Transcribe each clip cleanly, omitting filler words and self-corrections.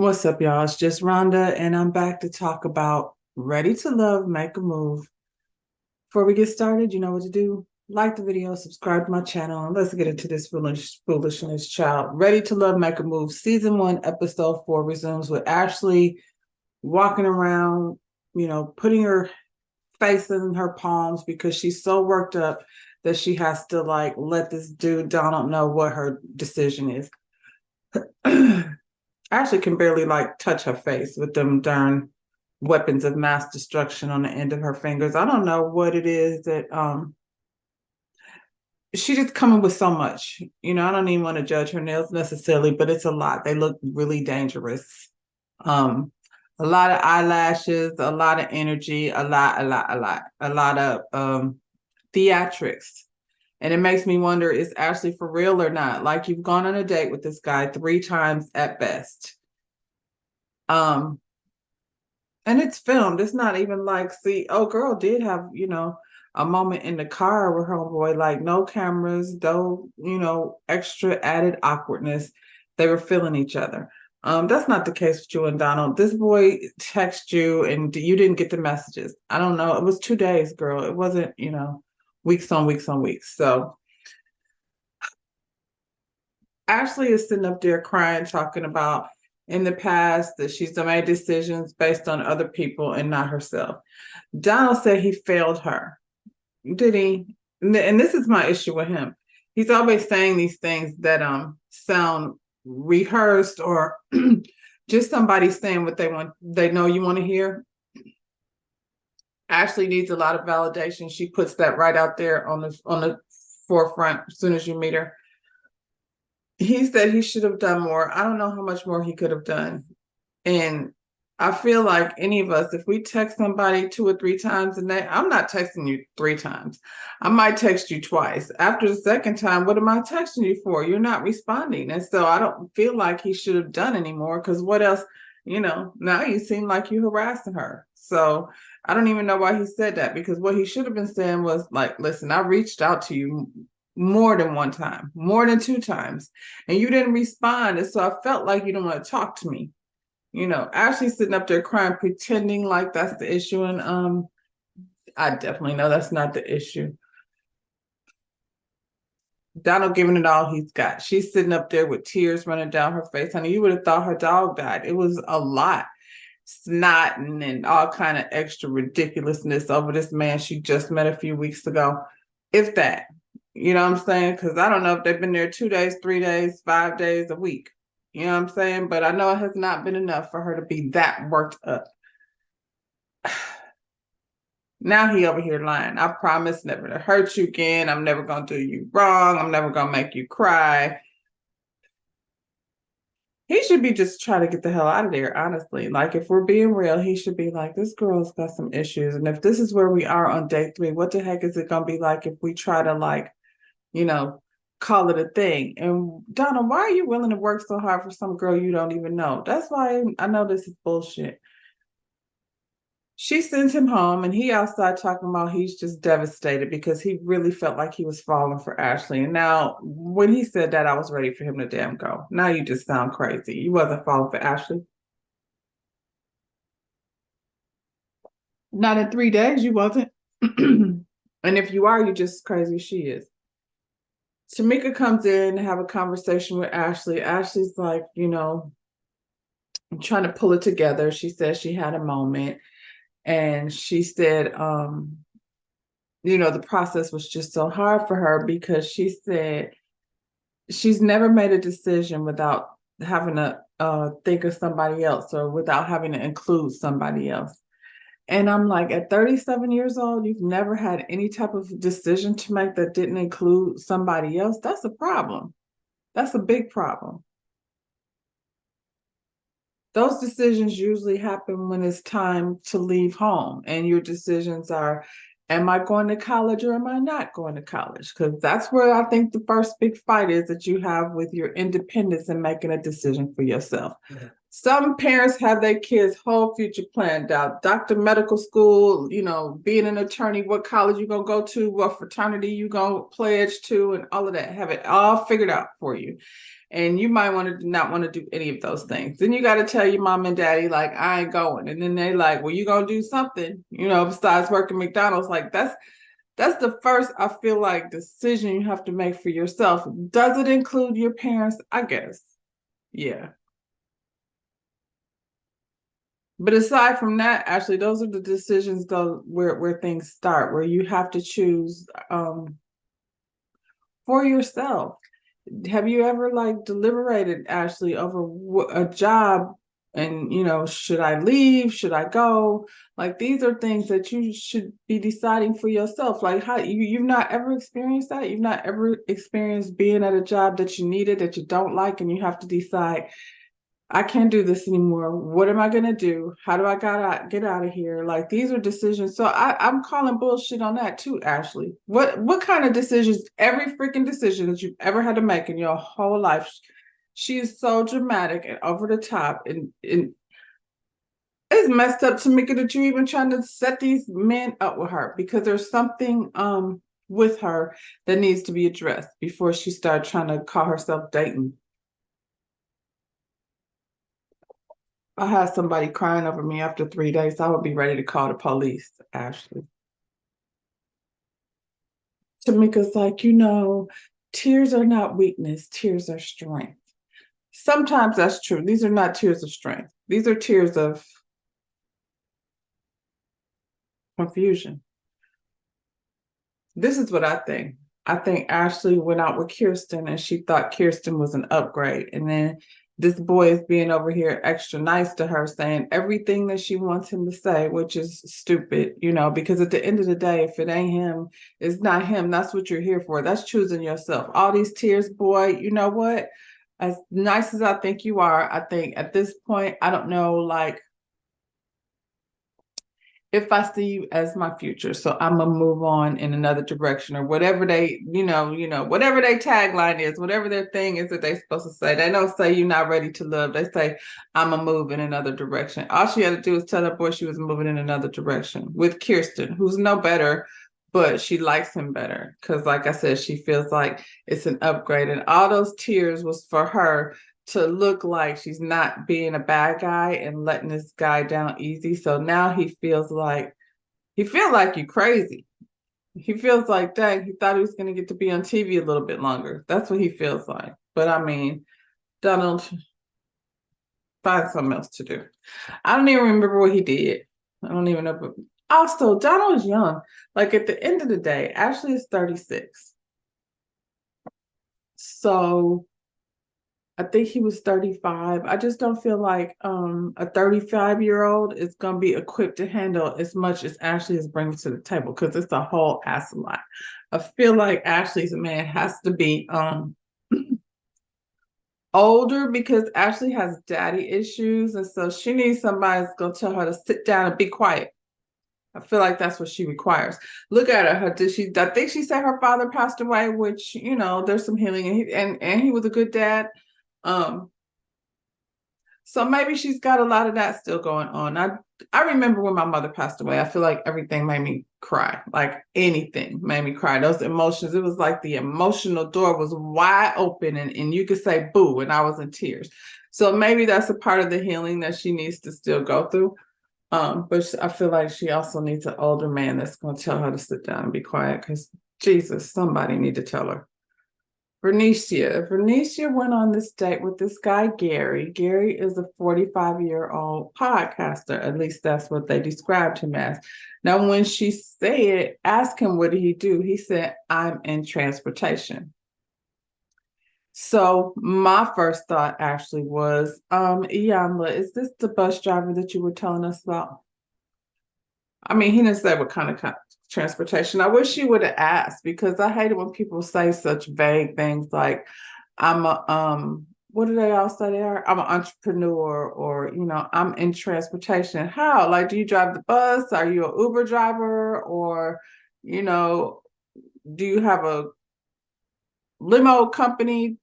What's up, y'all? It's just Rhonda, and I'm back to talk about Ready to Love, Make a Move. Before we get started, you know what to do. Like the video, subscribe to my channel, and let's get into this foolishness, child. Ready to Love, Make a Move. Season 1, Episode 4 resumes with Ashley walking around, putting her face in her palms because she's so worked up that she has to, let this dude, Donald, know what her decision is. Ashley can barely touch her face with them darn weapons of mass destruction on the end of her fingers. I don't know what it is that she just coming with so much. I don't even want to judge her nails necessarily, but it's a lot. They look really dangerous. A lot of eyelashes, a lot of energy, a lot of theatrics. And it makes me wonder, is Ashley for real or not? Like, you've gone on a date with this guy 3 times at best. And it's filmed. It's not even like, see, oh, girl did have, a moment in the car with her homeboy, like no cameras, no, extra added awkwardness. They were feeling each other. That's not the case with you and Donald. This boy texted you and you didn't get the messages. I don't know. It was 2 days, girl. It wasn't, weeks on weeks on weeks. So Ashley is sitting up there crying, talking about in the past that she's made decisions based on other people and not herself. Donald said he failed her. Did he? And this is my issue with him. He's always saying these things that sound rehearsed or just somebody saying what they know you want to hear. Ashley needs a lot of validation. She puts that right out there on the forefront as soon as you meet her. He said he should have done more. I don't know how much more he could have done. And I feel like any of us, if we text somebody 2 or 3 times a day, I'm not texting you 3 times. I might text you twice. After the second time, what am I texting you for? You're not responding. And so I don't feel like he should have done anymore, because what else, now you seem like you're harassing her. So I don't even know why he said that, because what he should have been saying was like, listen, I reached out to you more than 1 time, more than 2 times, and you didn't respond. And so I felt like you don't want to talk to me. Ashley's sitting up there crying, pretending like that's the issue. And I definitely know that's not the issue. Donald giving it all he's got. She's sitting up there with tears running down her face. Honey, you would have thought her dog died. It was a lot. Snotting and all kind of extra ridiculousness over this man she just met a few weeks ago. If that. You know what I'm saying? Because I don't know if they've been there 2 days, 3 days, 5 days, a week. You know what I'm saying? But I know it has not been enough for her to be that worked up. Now he over here lying. I promise never to hurt you again. I'm never going to do you wrong. I'm never going to make you cry. He should be just trying to get the hell out of there, honestly. Like, if we're being real, he should be like, this girl's got some issues. And if this is where we are on day 3, what the heck is it going to be like if we try to, call it a thing? And Donna, why are you willing to work so hard for some girl you don't even know? That's why I know this is bullshit. She sends him home, and he outside talking about he's just devastated because he really felt like he was falling for Ashley. And now when he said that, I was ready for him to damn go. Now you just sound crazy. You wasn't falling for Ashley. Not in 3 days, you wasn't. And if you are, you just as crazy as she is. Tamika comes in to have a conversation with Ashley. Ashley's like, I'm trying to pull it together. She said she had a moment, and she said, the process was just so hard for her because she said she's never made a decision without having to think of somebody else or without having to include somebody else. And I'm like, at 37 years old, you've never had any type of decision to make that didn't include somebody else? That's a problem. That's a big problem. Those decisions usually happen when it's time to leave home, and your decisions are, am I going to college or am I not going to college? Because that's where I think the first big fight is that you have with your independence and making a decision for yourself. Some parents have their kids' whole future planned out. Doctor, medical school, being an attorney, what college you gonna go to, what fraternity you gonna pledge to, and all of that. Have it all figured out for you. And you might not want to do any of those things. Then you got to tell your mom and daddy, like, I ain't going. And then they like, well, you gonna do something, besides working McDonald's. Like that's the first, I feel like, decision you have to make for yourself. Does it include your parents? I guess. Yeah. But aside from that, actually, those are the decisions go where things start, where you have to choose for yourself. Have you ever like deliberated, Ashley, over a job and, should I leave? Should I go? Like these are things that you should be deciding for yourself. Like how you've not ever experienced that? You've not ever experienced being at a job that you needed, that you don't like, and you have to decide, I can't do this anymore. What am I going to do? How do I get out of here? Like these are decisions. So I'm calling bullshit on that too, Ashley. What kind of decisions, every freaking decision that you've ever had to make in your whole life, she is so dramatic and over the top. And it's messed up, Tamika, that you're even trying to set these men up with her, because there's something with her that needs to be addressed before she starts trying to call herself dating. I had somebody crying over me after 3 days, I would be ready to call the police, Ashley. Tamika's like, tears are not weakness, tears are strength. Sometimes that's true. These are not tears of strength. These are tears of confusion. This is what I think. I think Ashley went out with Kirsten and she thought Kirsten was an upgrade. And then this boy is being over here extra nice to her, saying everything that she wants him to say, which is stupid, because at the end of the day, if it ain't him, it's not him. That's what you're here for. That's choosing yourself. All these tears, boy, you know what? As nice as I think you are, I think at this point, I don't know, like, if I see you as my future. So I'm gonna move on in another direction, or whatever they, whatever their tagline is, whatever their thing is that they're supposed to say. They don't say you're not ready to love. They say, I'm gonna move in another direction. All she had to do was tell that boy she was moving in another direction with Kirsten, who's no better, but she likes him better. Cause like I said, she feels like it's an upgrade. And all those tears was for her to look like she's not being a bad guy and letting this guy down easy. So now he feels like you crazy. He feels like, dang, he thought he was going to get to be on TV a little bit longer. That's what he feels like. But I mean, Donald, find something else to do. I don't even remember what he did. I don't even know. But also, Donald is young. Like at the end of the day, Ashley is 36. So I think he was 35. I just don't feel like a 35-year-old is going to be equipped to handle as much as Ashley is bringing to the table, because it's a whole ass a lot. I feel like Ashley's man has to be older, because Ashley has daddy issues, and so she needs somebody that's going to tell her to sit down and be quiet. I feel like that's what she requires. Look at her. I think she said her father passed away, which, there's some healing, and he was a good dad. So maybe she's got a lot of that still going on. I remember when my mother passed away, I feel like everything made me cry. Like anything made me cry. Those emotions, it was like the emotional door was wide open, and you could say boo, and I was in tears. So maybe that's a part of the healing that she needs to still go through. But I feel like she also needs an older man that's going to tell her to sit down and be quiet, because Jesus, somebody need to tell her. Vernicia went on this date with this guy, Gary. Gary is a 45-year-old podcaster. At least that's what they described him as. Now, when she said, ask him, what did he do? He said, I'm in transportation. So my first thought actually was, Iyanla, is this the bus driver that you were telling us about? I mean, he didn't say what kind of transportation. I wish you would have asked, because I hate it when people say such vague things like, I'm a what do they all say they are? I'm an entrepreneur, or I'm in transportation. How? Like, do you drive the bus? Are you an Uber driver? Or, do you have a limo company,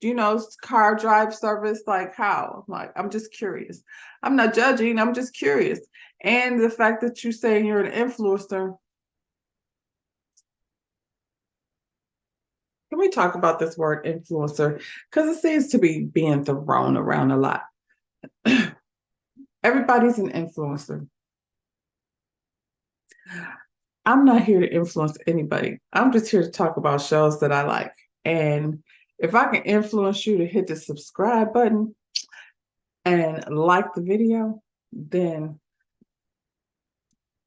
car drive service? Like how? Like, I'm just curious. I'm not judging, I'm just curious. And the fact that you're saying you're an influencer. Can we talk about this word influencer? Because it seems to be being thrown around a lot. Everybody's an influencer. I'm not here to influence anybody. I'm just here to talk about shows that I like. And if I can influence you to hit the subscribe button and like the video, then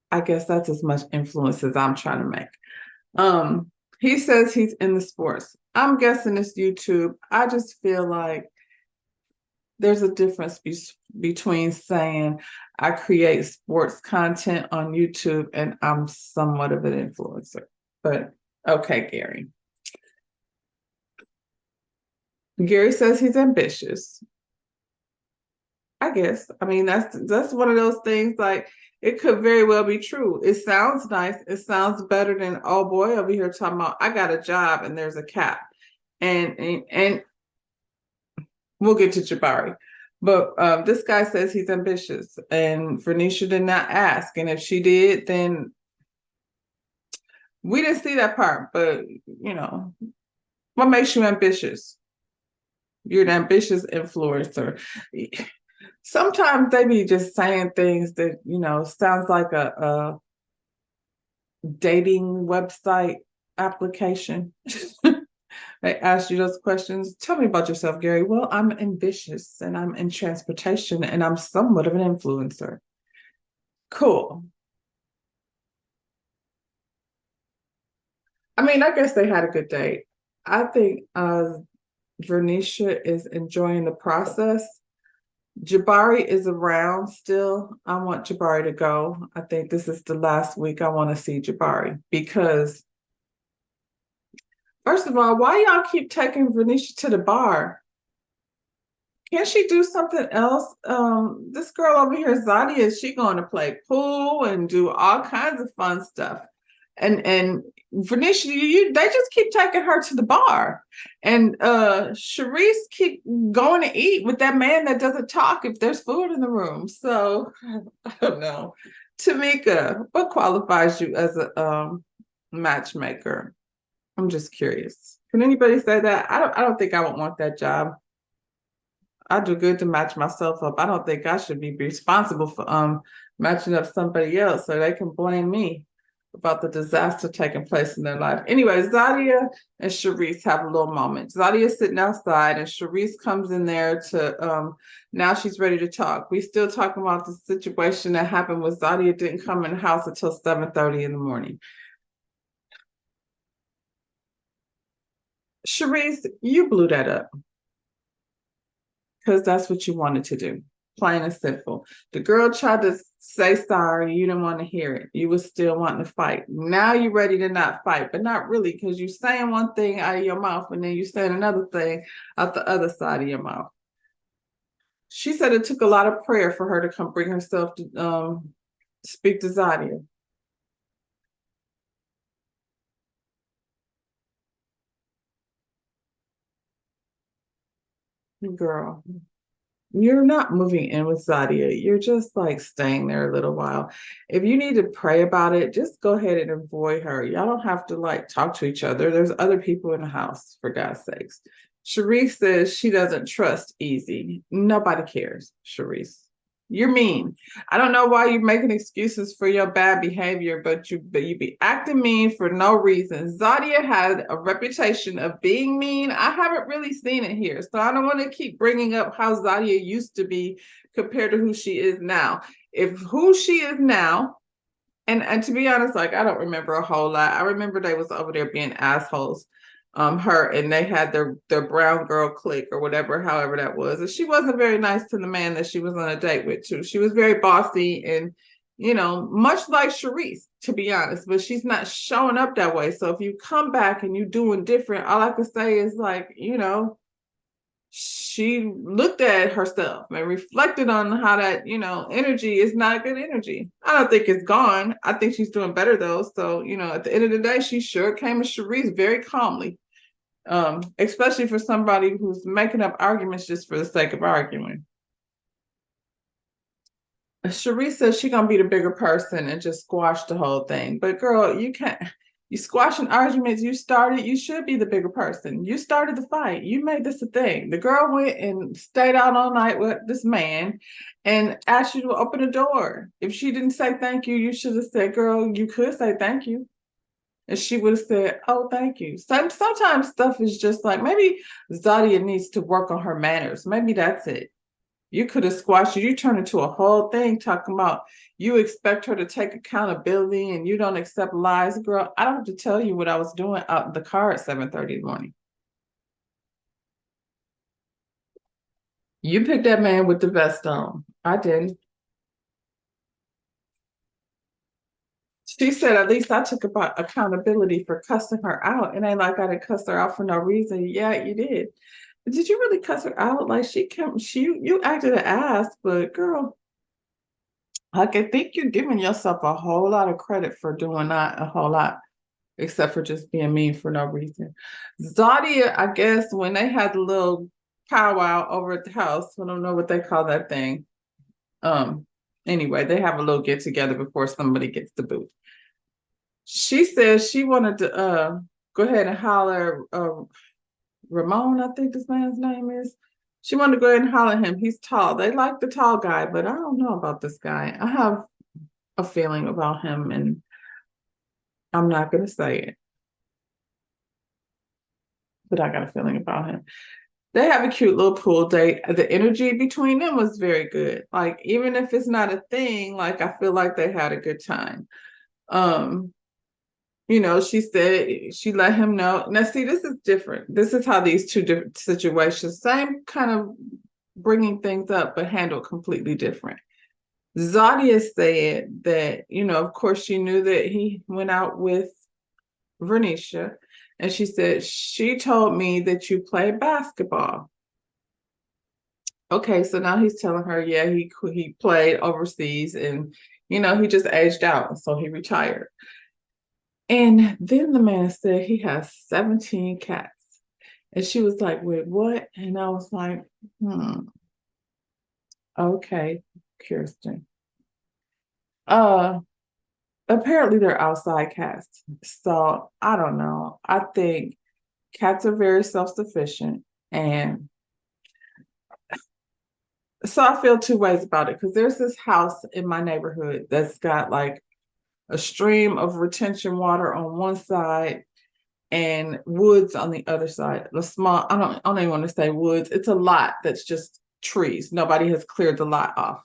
I guess that's as much influence as I'm trying to make. He says he's in the sports. I'm guessing it's YouTube. I just feel like there's a difference between saying I create sports content on YouTube and I'm somewhat of an influencer. But okay, Gary. Gary says he's ambitious. I guess. I mean, that's one of those things, like, it could very well be true. It sounds nice. It sounds better than, oh boy, over here talking about I got a job and there's a cap. And we'll get to Jabari. But this guy says he's ambitious, and Vernisha did not ask. And if she did, then we didn't see that part. But, what makes you ambitious? You're an ambitious influencer. Sometimes they be just saying things that, sounds like a dating website application. They ask you those questions. Tell me about yourself, Gary. Well, I'm ambitious and I'm in transportation and I'm somewhat of an influencer. Cool. I mean, I guess they had a good date. I think Vernisha is enjoying the process. Jabari is around still. I want Jabari to go. I think this is the last week I want to see Jabari because, first of all, why y'all keep taking Vernisha to the bar? Can't she do something else? This girl over here, Zadia, she going to play pool and do all kinds of fun stuff. And Vernisha, they just keep taking her to the bar. And Charisse keep going to eat with that man that doesn't talk if there's food in the room. So I don't know. Tamika, what qualifies you as a matchmaker? I'm just curious. Can anybody say that? I don't think I would want that job. I do good to match myself up. I don't think I should be responsible for matching up somebody else so they can blame me about the disaster taking place in their life. Anyway, Zadia and Charisse have a little moment. Zadia's sitting outside and Charisse comes in there to, now she's ready to talk. We still talking about the situation that happened with Zadia didn't come in the house until 7:30 in the morning. Charisse, you blew that up. Because that's what you wanted to do. Plain and simple. The girl tried to say sorry. You didn't want to hear it. You were still wanting to fight. Now you're ready to not fight, but not really, because you're saying one thing out of your mouth and then you're saying another thing out the other side of your mouth. She said it took a lot of prayer for her to come bring herself to speak to Zadia. Girl, you're not moving in with Zadia. You're just like staying there a little while. If you need to pray about it, just go ahead and avoid her. Y'all don't have to like talk to each other. There's other people in the house, for God's sakes. Charisse says she doesn't trust Easy. Nobody cares, Charisse. You're mean. I don't know why you're making excuses for your bad behavior, but you be acting mean for no reason. Zadia had a reputation of being mean. I haven't really seen it here, so I don't want to keep bringing up how Zadia used to be compared to who she is now. If who she is now, and to be honest, like, I don't remember a whole lot. I remember they was over there being assholes. Her and they had their brown girl clique or whatever, however that was. And she wasn't very nice to the man that she was on a date with too. She was very bossy and, much like Charisse, to be honest, but she's not showing up that way. So if you come back and you doing different, all I can say is like, she looked at herself and reflected on how that, energy is not good energy. I don't think it's gone. I think she's doing better though. So, at the end of the day, she sure came to Charisse very calmly. Especially for somebody who's making up arguments just for the sake of arguing. Cherie says she's gonna be the bigger person and just squash the whole thing. But girl, you can't. You squashing arguments you started. You should be the bigger person. You started the fight. You made this a thing. The girl went and stayed out all night with this man, and asked you to open the door. If she didn't say thank you, you should have said, "Girl, you could say thank you." And she would have said, "Oh, thank you." Sometimes stuff is just like maybe Zadia needs to work on her manners. Maybe that's it. You could have squashed it. You turned into a whole thing talking about you expect her to take accountability and you don't accept lies. Girl, I don't have to tell you what I was doing out in the car at 7:30 in the morning. You picked that man with the vest on. I didn't. She said, at least I took about accountability for cussing her out. It ain't like I didn't cuss her out for no reason. Yeah, you did. Did you really cuss her out? Like you acted an ass, but girl, I can think you're giving yourself a whole lot of credit for doing that a whole lot, except for just being mean for no reason. Zadia, I guess when they had the little powwow over at the house, I don't know what they call that thing. Um, anyway, they have a little get together before somebody gets the boot. She says she wanted to go ahead and holler Ramon, I think this man's name is. She wanted to go ahead and holler at him. He's tall. They like the tall guy, but I don't know about this guy. I have a feeling about him, and I'm not going to say it, but I got a feeling about him. They have a cute little pool date. The energy between them was very good. Like, even if it's not a thing, like, I feel like they had a good time. Um, she said she let him know. Now, see, this is different. This is how these two different situations, same kind of bringing things up, but handled completely different. Zadia said that, of course, she knew that he went out with Vernisha, and she said, she told me that you play basketball. Okay, so now he's telling her, yeah, he played overseas, and he just aged out, so he retired. And then the man said he has 17 cats. And she was like, wait, what? And I was like, okay, Kirsten. Apparently they're outside cats. So I don't know. I think cats are very self-sufficient. And so I feel two ways about it because there's this house in my neighborhood that's got like a stream of retention water on one side and woods on the other side. The small, I don't even want to say woods. It's a lot that's just trees. Nobody has cleared the lot off.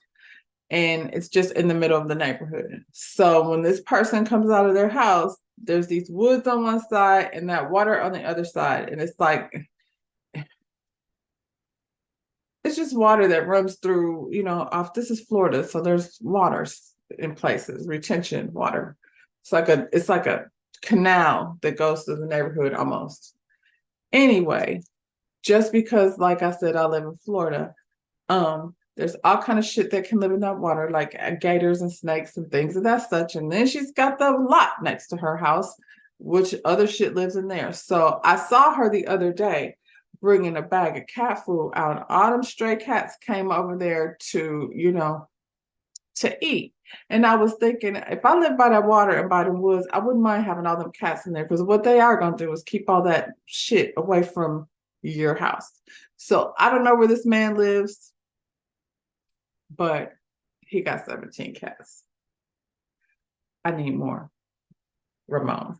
And it's just in the middle of the neighborhood. So when this person comes out of their house, there's these woods on one side and that water on the other side. And it's like, it's just water that runs through, off. This is Florida. So there's waters in places, retention water. It's like a canal that goes through the neighborhood almost. Anyway, just because, like I said, I live in Florida, there's all kind of shit that can live in that water, like gators and snakes and things of that such. And then she's got the lot next to her house, which other shit lives in there. So I saw her the other day bringing a bag of cat food out. All them stray cats came over there to eat. And I was thinking, if I lived by that water and by the woods, I wouldn't mind having all them cats in there because what they are going to do is keep all that shit away from your house. So I don't know where this man lives, but he got 17 cats. I need more. Ramon.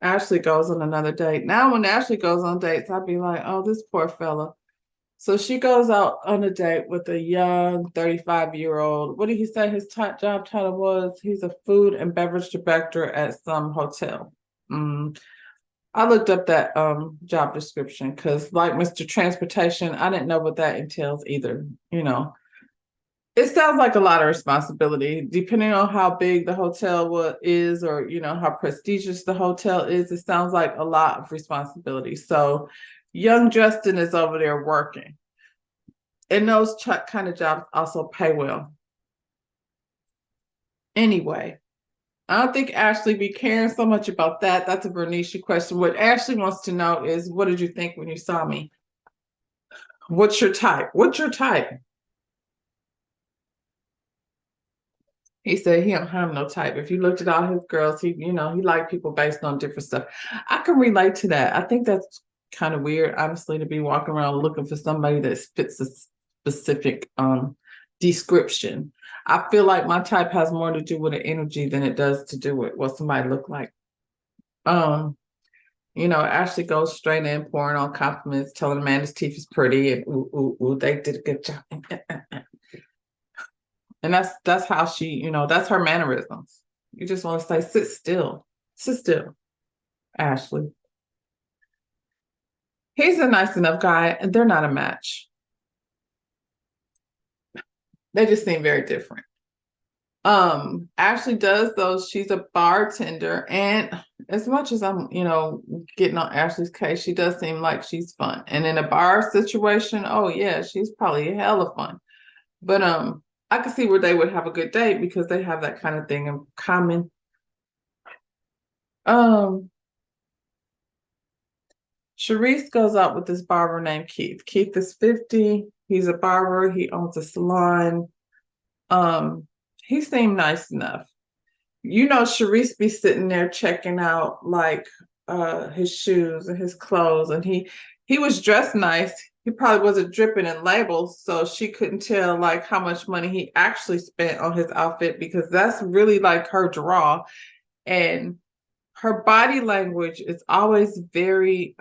Ashley goes on another date. Now, when Ashley goes on dates, I'd be like, oh, this poor fella. So she goes out on a date with a young 35-year-old. What did he say his job title was? He's a food and beverage director at some hotel. I looked up that job description because, like Mr. Transportation, I didn't know what that entails either. It sounds like a lot of responsibility, depending on how big the hotel is, or how prestigious the hotel is. It sounds like a lot of responsibility. So, young Justin is over there working, and those kind of jobs also pay well. Anyway, I don't think Ashley be caring so much about that. That's a Vernisha question. What Ashley wants to know is, what did you think when you saw me? What's your type? What's your type? He said he don't have no type. If you looked at all his girls, he liked people based on different stuff. I can relate to that. I think that's kind of weird, honestly, to be walking around looking for somebody that fits a specific description. I feel like my type has more to do with the energy than it does to do with what somebody look like. Um, Ashley goes straight in, pouring on compliments, telling the man his teeth is pretty, and ooh, ooh, ooh, they did a good job. And that's how she, that's her mannerisms. You just want to say, sit still, Ashley. He's a nice enough guy, and they're not a match. They just seem very different. Ashley does those. She's a bartender, and as much as I'm, getting on Ashley's case, she does seem like she's fun. And in a bar situation, oh yeah, she's probably a hell of fun. But I could see where they would have a good date because they have that kind of thing in common. Um, Charisse goes out with this barber named Keith. Keith is 50. He's a barber. He owns a salon. He seemed nice enough. Charisse be sitting there checking out like his shoes and his clothes, and he was dressed nice. He probably wasn't dripping in labels, so she couldn't tell like how much money he actually spent on his outfit because that's really like her draw. And her body language is always very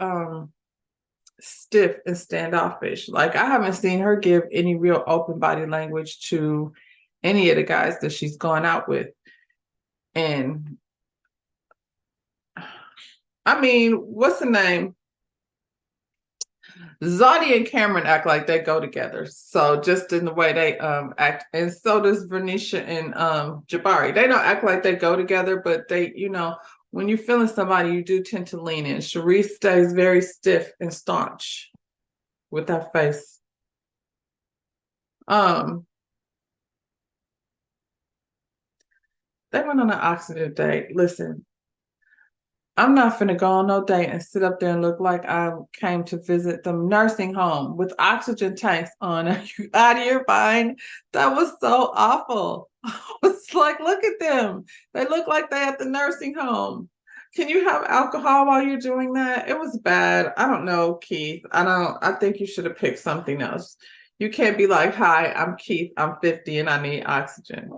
stiff and standoffish. Like I haven't seen her give any real open body language to any of the guys that she's gone out with. And I mean, what's the name? Zodi and Cameron act like they go together. So just in the way they act, and so does Vernisha and Jabari. They don't act like they go together, but they, when you're feeling somebody, you do tend to lean in. Charisse stays very stiff and staunch with that face. Um, they went on an oxygen date. Listen, I'm not finna go on no date and sit up there and look like I came to visit the nursing home with oxygen tanks on. Are you out of your mind? That was so awful. I was like, look at them. They look like they at the nursing home. Can you have alcohol while you're doing that? It was bad. I don't know, Keith. I think you should have picked something else. You can't be like, hi, I'm Keith. I'm 50 and I need oxygen.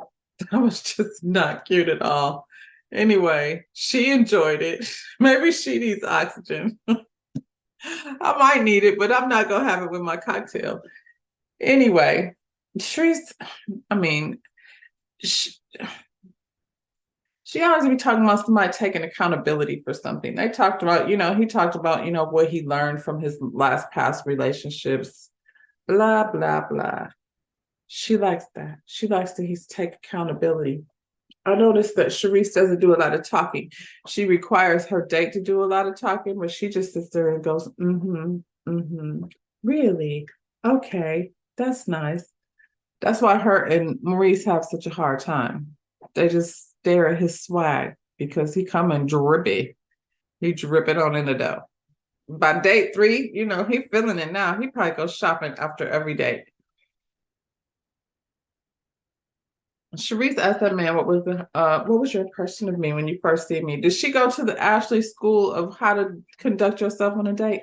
That was just not cute at all. Anyway, she enjoyed it. Maybe she needs oxygen. I might need it, but I'm not gonna have it with my cocktail. Anyway, Shree's, I mean, she always be talking about somebody taking accountability for something. They talked about, he talked about, what he learned from his last past relationships, blah, blah, blah. She likes that. She likes that he's take accountability. I noticed that Charisse doesn't do a lot of talking. She requires her date to do a lot of talking, but she just sits there and goes, mm-hmm, mm-hmm. Really? Okay, that's nice. That's why her and Maurice have such a hard time. They just stare at his swag because he come in drippy. He dripping on in the dough. By date 3, he feeling it now. He probably goes shopping after every date. Sharice asked that man, what was your impression of me when you first see me? Did she go to the Ashley school of how to conduct yourself on a date?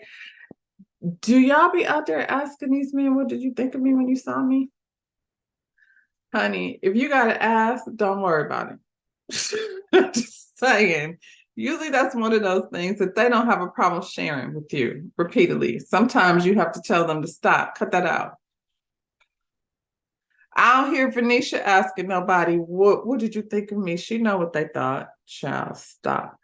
Do y'all be out there asking these men, what did you think of me when you saw me? Honey, if you gotta ask, don't worry about it. Just saying. Usually that's one of those things that they don't have a problem sharing with you repeatedly. Sometimes you have to tell them to stop, cut that out. I don't hear Venetia asking nobody, what did you think of me? She know what they thought. Child, stop.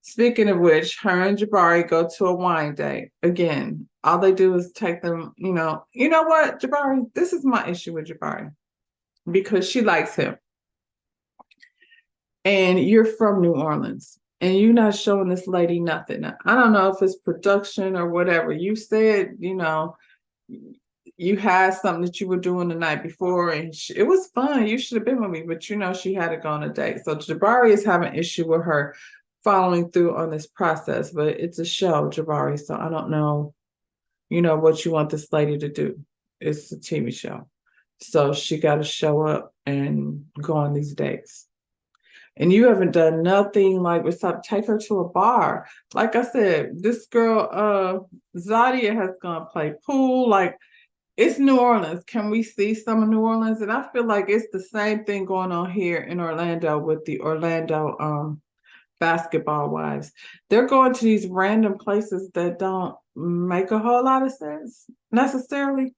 Speaking of which, her and Jabari go to a wine date. Again, all they do is take them, you know what, Jabari? This is my issue with Jabari because she likes him. And you're from New Orleans and you're not showing this lady nothing. I don't know if it's production or whatever. You said, you had something that you were doing the night before, and it was fun. You should have been with me, but she had to go on a date. So Jabari is having issue with her following through on this process, but it's a show, Jabari. So I don't know, what you want this lady to do. It's a TV show. So she got to show up and go on these dates. And you haven't done nothing like besides take her to a bar. Like I said, this girl, Zadia has gone play pool. Like, it's New Orleans. Can we see some of New Orleans? And I feel like it's the same thing going on here in Orlando with the Orlando basketball wives. They're going to these random places that don't make a whole lot of sense necessarily.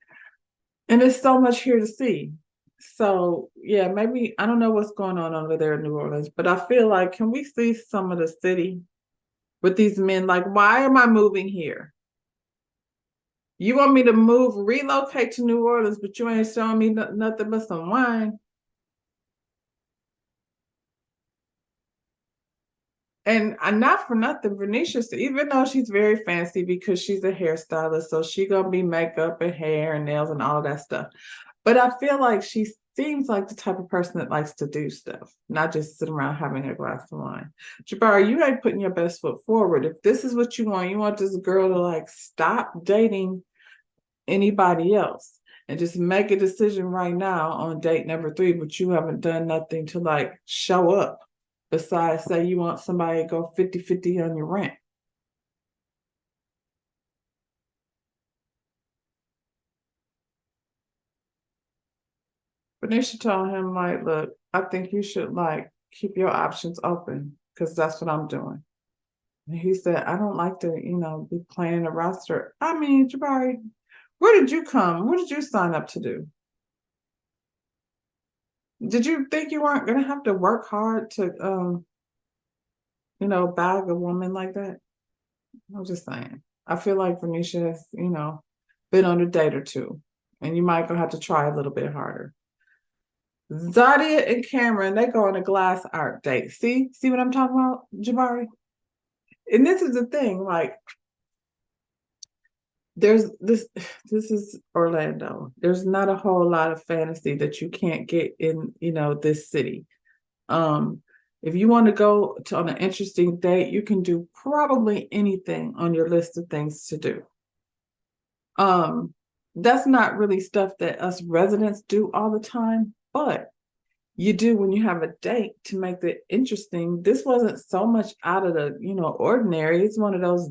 And there's so much here to see. So yeah, maybe I don't know what's going on over there in New Orleans, but I feel like, can we see some of the city with these men? Like, why am I moving here? You want me to relocate to New Orleans, but you ain't showing me nothing but some wine. And not for nothing, Venetia, even though she's very fancy because she's a hairstylist, so she gonna be makeup and hair and nails and all that stuff. But I feel like she seems like the type of person that likes to do stuff, not just sit around having a glass of wine. Jabari, you ain't putting your best foot forward. If this is what you want this girl to like stop dating anybody else and just make a decision right now on date number 3, but you haven't done nothing to like show up besides say you want somebody to go 50-50 on your rent. Venetia told him, like, look, I think you should like keep your options open because that's what I'm doing. And he said, I don't like to, be playing a roster. I mean, Jabari, where did you come? What did you sign up to do? Did you think you weren't going to have to work hard to, bag a woman like that? I'm just saying. I feel like Venetia has, been on a date or two, and you might gonna have to try a little bit harder. Zadia and Cameron, they go on a glass art date. See what I'm talking about, Jabari? And this is the thing, like, there's this is Orlando. There's not a whole lot of fantasy that you can't get in, this city. If you want to go on an interesting date, you can do probably anything on your list of things to do. That's not really stuff that us residents do all the time, but you do when you have a date to make it interesting. This wasn't so much out of the, ordinary. It's one of those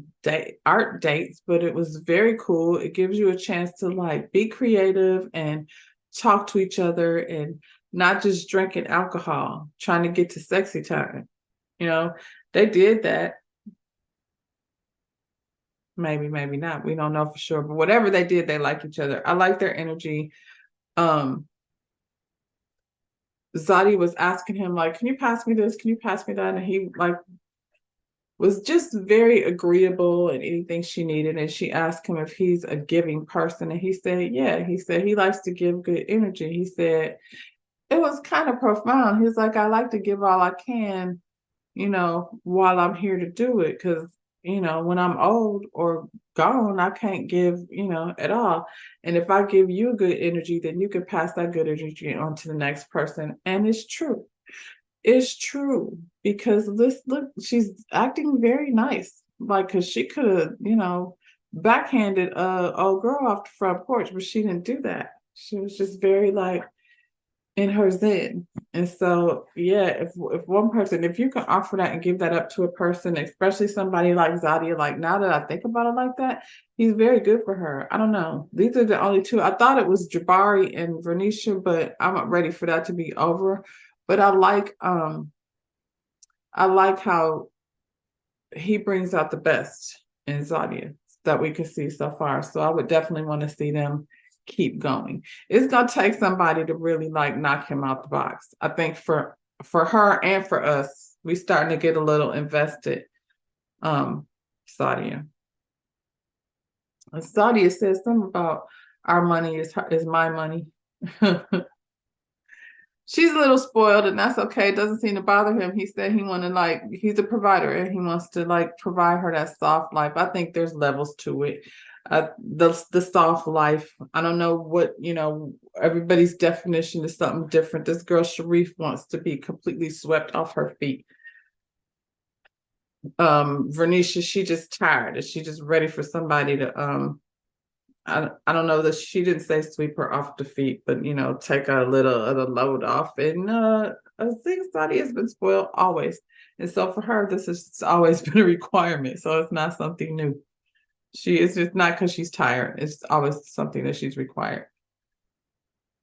art dates, but it was very cool. It gives you a chance to like be creative and talk to each other and not just drinking alcohol, trying to get to sexy time. They did that. Maybe, maybe not. We don't know for sure. But whatever they did, they like each other. I like their energy. Zadi was asking him, like, can you pass me this? Can you pass me that? And he like was just very agreeable and anything she needed. And she asked him if he's a giving person. And he said, yeah. He said he likes to give good energy. He said it was kind of profound. He's like, I like to give all I can, while I'm here to do it. Because when I'm old or gone, I can't give, at all. And if I give you good energy, then you can pass that good energy on to the next person. And it's true. It's true. Because look, she's acting very nice. Like, because she could have, backhanded old girl off the front porch, but she didn't do that. She was just very like in her zen. And so, yeah, if one person, if you can offer that and give that up to a person, especially somebody like Zadia, like now that I think about it like that, he's very good for her. I don't know. These are the only two. I thought it was Jabari and Venetia, but I'm not ready for that to be over. But I like how he brings out the best in Zadia that we can see so far. So I would definitely want to see them keep going. It's gonna take somebody to really like knock him out the box. I think for her and for us, we starting to get a little invested. Sadia. Sadia says something about our money is my money. She's a little spoiled, and that's okay. It doesn't seem to bother him. He said he's a provider and he wants to like provide her that soft life. I think there's levels to it. The soft life. I don't know what, everybody's definition is something different. This girl Sharif wants to be completely swept off her feet. Vernisha, she just tired. She just ready for somebody to I don't know that she didn't say sweep her off the feet, but take a little of the load off. And I think Saudi has been spoiled always. And so for her, this has always been a requirement. So it's not something new. She is just not because she's tired. It's always something that she's required.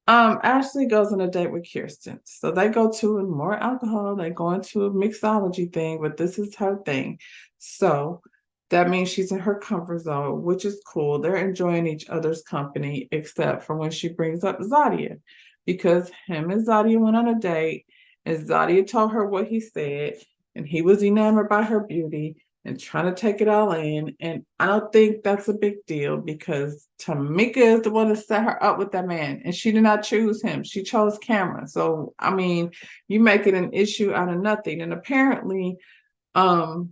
Ashley goes on a date with Kirsten. So they go to more alcohol, they go into a mixology thing, but this is her thing. So that means she's in her comfort zone, which is cool. They're enjoying each other's company, except for when she brings up Zadia, because him and Zadia went on a date, and Zadia told her what he said, and he was enamored by her beauty and trying to take it all in. And I don't think that's a big deal because Tamika is the one that set her up with that man, and she did not choose him. She chose Cameron. So I mean, you make it an issue out of nothing. And apparently, I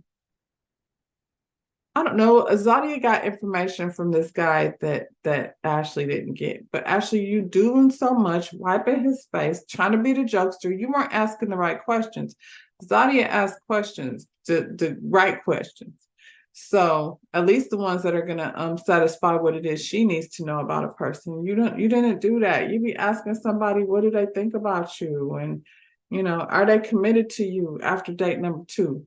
don't know, Zadia got information from this guy that Ashley didn't get. But Ashley, you doing so much, wiping his face, trying to be the jokester. You weren't asking the right questions. Zadia asked questions, the right questions. So at least the ones that are gonna satisfy what it is she needs to know about a person. You didn't do that. You be asking somebody, what do they think about you? And are they committed to you after date number 2?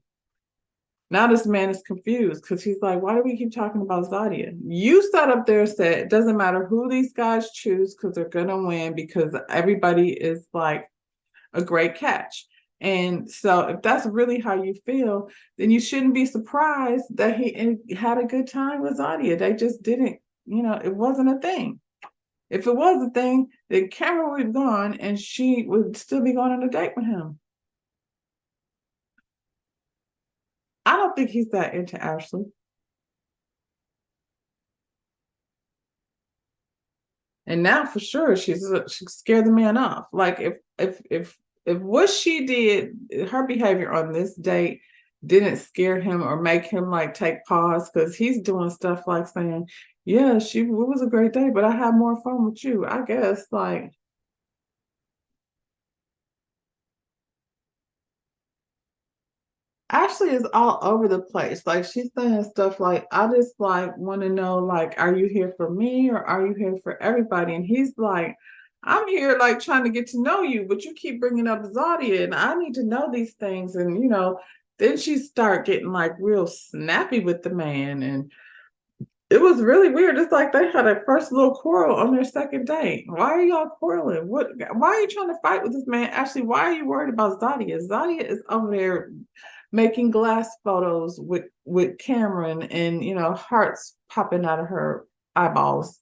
Now this man is confused because he's like, why do we keep talking about Zadia? You sat up there and said it doesn't matter who these guys choose because they're gonna win because everybody is like a great catch. And so if that's really how you feel, then you shouldn't be surprised that he had a good time with Zadia. They just didn't, it wasn't a thing. If it was a thing, then Cameron would have gone and she would still be going on a date with him. I don't think he's that into Ashley. And now for sure she scared the man off. Like if what she did, her behavior on this date didn't scare him or make him like take pause because he's doing stuff like saying, yeah, it was a great day, but I had more fun with you. I guess like Ashley is all over the place. Like she's saying stuff like, I just like want to know, like, are you here for me or are you here for everybody? And he's like, I'm here like trying to get to know you, but you keep bringing up Zadia and I need to know these things. And then she start getting like real snappy with the man, and it was really weird. It's like they had a first little quarrel on their second date. Why are y'all quarreling? Why are you trying to fight with this man? Actually, why are you worried about Zadia? Zadia is over there making glass photos with Cameron, and hearts popping out of her eyeballs.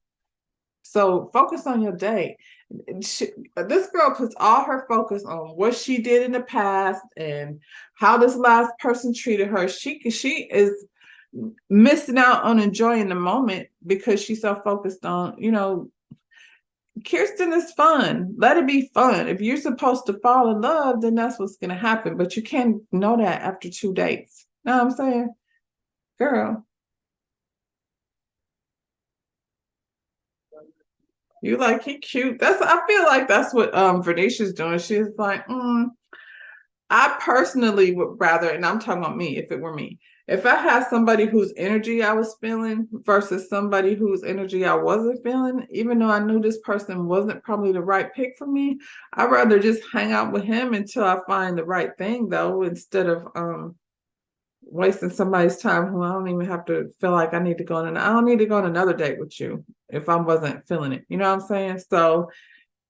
So focus on your date. This girl puts all her focus on what she did in the past and how this last person treated her. She is missing out on enjoying the moment because she's so focused on, Kirsten is fun. Let it be fun. If you're supposed to fall in love, then that's what's going to happen. But you can't know that after 2 dates. Know what I'm saying? Girl, you like he cute. I feel like that's what Vernisha's doing. She's like, I personally would rather, and I'm talking about me, if it were me, if I had somebody whose energy I was feeling versus somebody whose energy I wasn't feeling, even though I knew this person wasn't probably the right pick for me, I'd rather just hang out with him until I find the right thing, though, instead of wasting somebody's time who I don't even have to feel like I need to go on. I don't need to go on another date with you if I wasn't feeling it. You know what I'm saying? So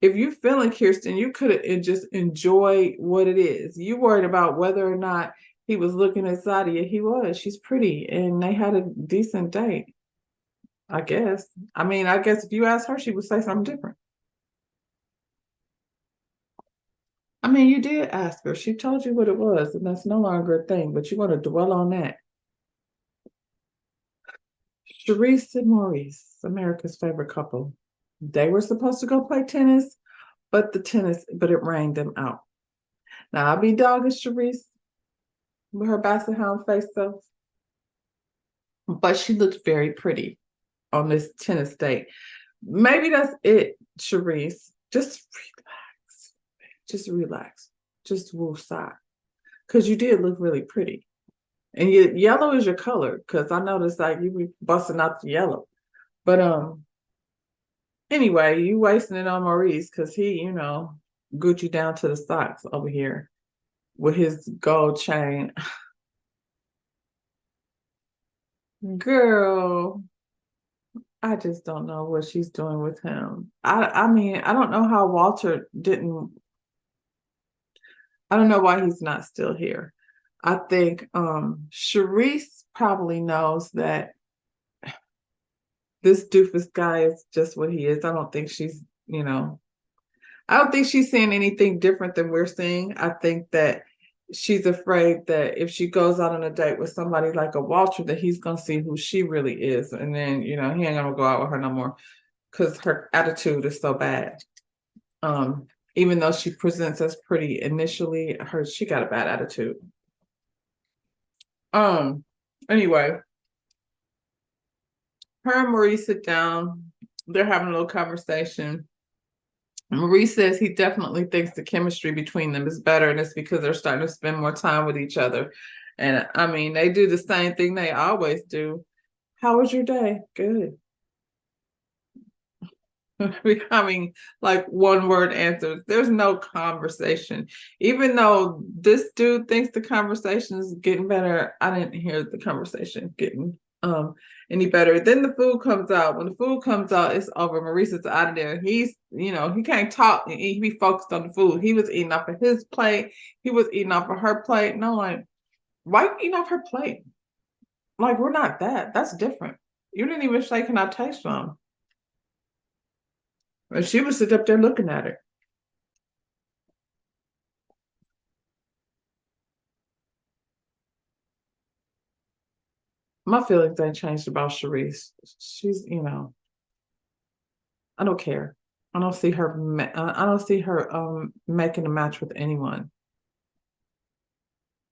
if you feeling Kirsten, you could just enjoy what it is. You worried about whether or not he was looking at Sadia. He was. She's pretty, and they had a decent date. I guess. I mean, I guess if you ask her, she would say something different. I mean, you did ask her. She told you what it was, and that's no longer a thing. But you want to dwell on that. Charisse and Maurice, America's favorite couple. They were supposed to go play tennis, but it rained them out. Now I'll be dogging Charisse with her Basset Hound face though, but she looked very pretty on this tennis date. Maybe that's it, Sharice. Just relax. Just relax. Just woosah. Because you did look really pretty. And yellow is your color, because I noticed like you be busting out the yellow. But anyway, you wasting it on Maurice because he, Gucci down to the socks over here with his gold chain. Girl, I just don't know what she's doing with him. I mean, I don't know how Walter didn't. I don't know why he's not still here. I think Sharice probably knows that this doofus guy is just what he is. I don't think I don't think she's seeing anything different than we're seeing. I think that she's afraid that if she goes out on a date with somebody like a Walter, that he's gonna see who she really is, and then he ain't gonna go out with her no more because her attitude is so bad. Even though she presents as pretty initially, she got a bad attitude. Anyway, her and Marie sit down. They're having a little conversation. Marie says he definitely thinks the chemistry between them is better, and it's because they're starting to spend more time with each other. And I mean, they do the same thing they always do. How was your day? Good. Becoming like one word answers. There's no conversation. Even though this dude thinks the conversation is getting better, I didn't hear the conversation getting any better. Then the food comes out. When the food comes out, it's over. Maurice's out of there. He's, he can't talk. He be focused on the food. He was eating off of his plate. He was eating off of her plate. And I'm like, why you eating off her plate? Like, we're not that. That's different. You didn't even say, can I taste some? And she was sitting up there looking at it. My feelings ain't changed about Sharice. She's, I don't care. I don't see her. I don't see her making a match with anyone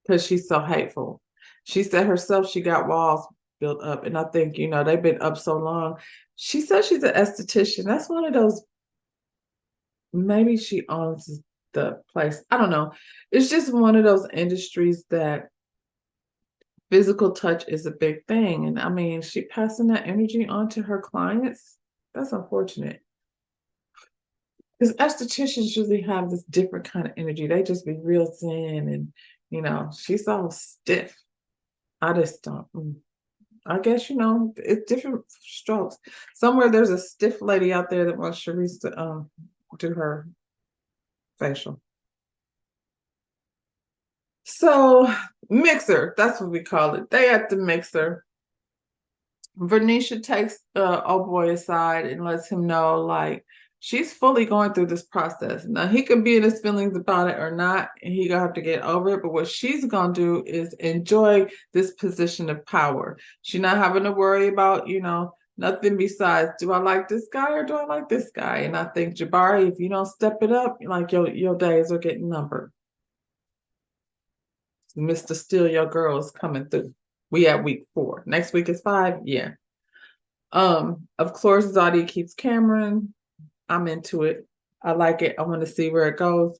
because she's so hateful. She said herself she got walls built up, and I think they've been up so long. She says she's an esthetician. That's one of those. Maybe she owns the place. I don't know. It's just one of those industries that physical touch is a big thing. And I mean, she passing that energy on to her clients. That's unfortunate. Because estheticians usually have this different kind of energy. They just be real thin and, she's all stiff. I just don't. I guess, it's different strokes. Somewhere there's a stiff lady out there that wants Sharice to do her facial. So, mixer, that's what we call it. They at the mixer. Vernisha takes old boy aside and lets him know, like, she's fully going through this process. Now, he could be in his feelings about it or not, and he gonna have to get over it. But what she's gonna do is enjoy this position of power. She's not having to worry about, nothing besides, do I like this guy or do I like this guy? And I think, Jabari, if you don't step it up, like your days are getting numbered. Mr. Steal Your Girl is coming through. We at week 4. Next week is 5. Yeah. Of course, Zadi keeps Cameron. I'm into it. I like it. I want to see where it goes.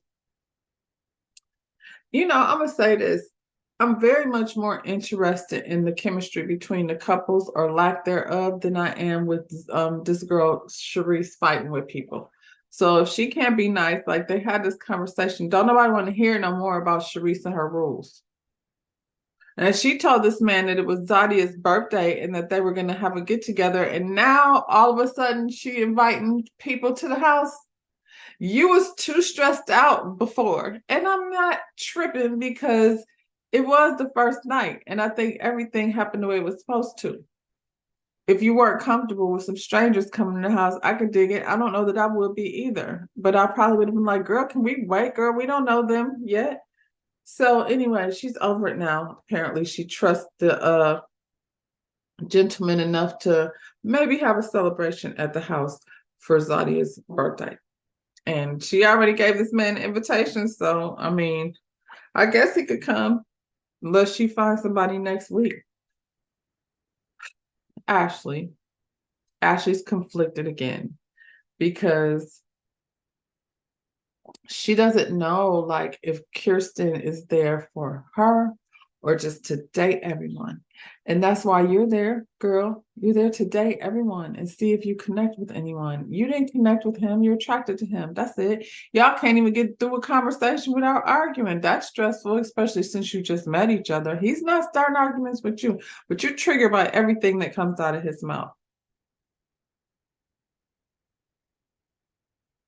I'm gonna say this. I'm very much more interested in the chemistry between the couples or lack thereof than I am with this girl Sharice fighting with people. So if she can't be nice, like they had this conversation, don't nobody want to hear no more about Sharice and her rules. And she told this man that it was Zadia's birthday and that they were going to have a get together. And now all of a sudden she inviting people to the house. You was too stressed out before. And I'm not tripping because it was the first night. And I think everything happened the way it was supposed to. If you weren't comfortable with some strangers coming in the house, I could dig it. I don't know that I would be either. But I probably would have been like, girl, can we wait, girl? We don't know them yet. So anyway, she's over it now. Apparently, she trusts the gentleman enough to maybe have a celebration at the house for Zadia's birthday. And she already gave this man an invitation. So, I mean, I guess he could come unless she finds somebody next week. Ashley. Ashley's conflicted again because she doesn't know like if Kirsten is there for her or just to date everyone. And that's why you're there, girl. You're there to date everyone and see if you connect with anyone. You didn't connect with him, you're attracted to him. That's it. Y'all can't even get through a conversation without arguing. That's stressful, especially since you just met each other. He's not starting arguments with you, but you're triggered by everything that comes out of his mouth.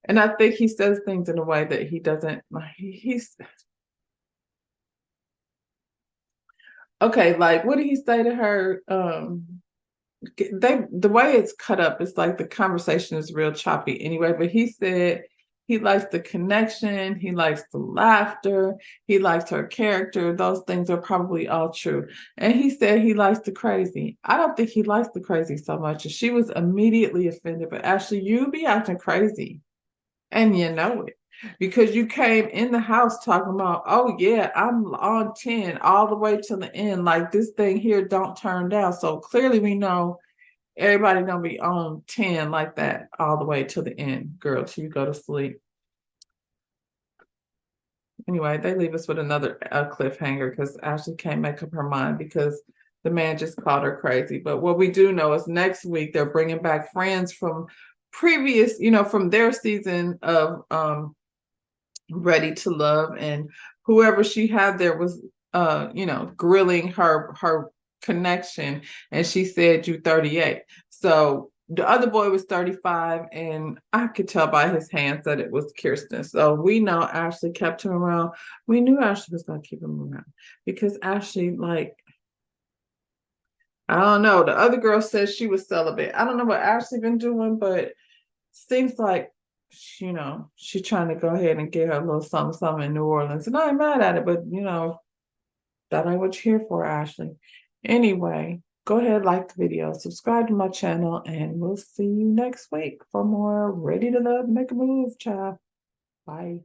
And I think he says things in a way that he doesn't, he's okay, like what did he say to her? The way it's cut up, it's like the conversation is real choppy anyway, but he said he likes the connection, he likes the laughter, he likes her character. Those things are probably all true. And he said he likes the crazy. I don't think he likes the crazy so much. And she was immediately offended, but actually, you be acting crazy. And you know it because you came in the house talking about, oh yeah, I'm on 10 all the way to the end. Like this thing here don't turn down. So clearly we know everybody gonna be on 10 like that all the way to the end, girl, till you go to sleep. Anyway, they leave us with another cliffhanger because Ashley can't make up her mind because the man just called her crazy. But what we do know is next week they're bringing back friends from previous, from their season of Ready to Love, and whoever she had there was grilling her connection, and she said you 38. So the other boy was 35, and I could tell by his hands that it was Kirsten. So we know Ashley kept him around. We knew Ashley was gonna keep him around because Ashley, like, I don't know. The other girl says she was celibate. I don't know what Ashley been doing, but seems like she's trying to go ahead and get her a little something, something in New Orleans. And I ain't mad at it, but that ain't what you're here for, Ashley. Anyway, go ahead, like the video, subscribe to my channel, and we'll see you next week for more Ready to Love, Make a Move, child. Bye.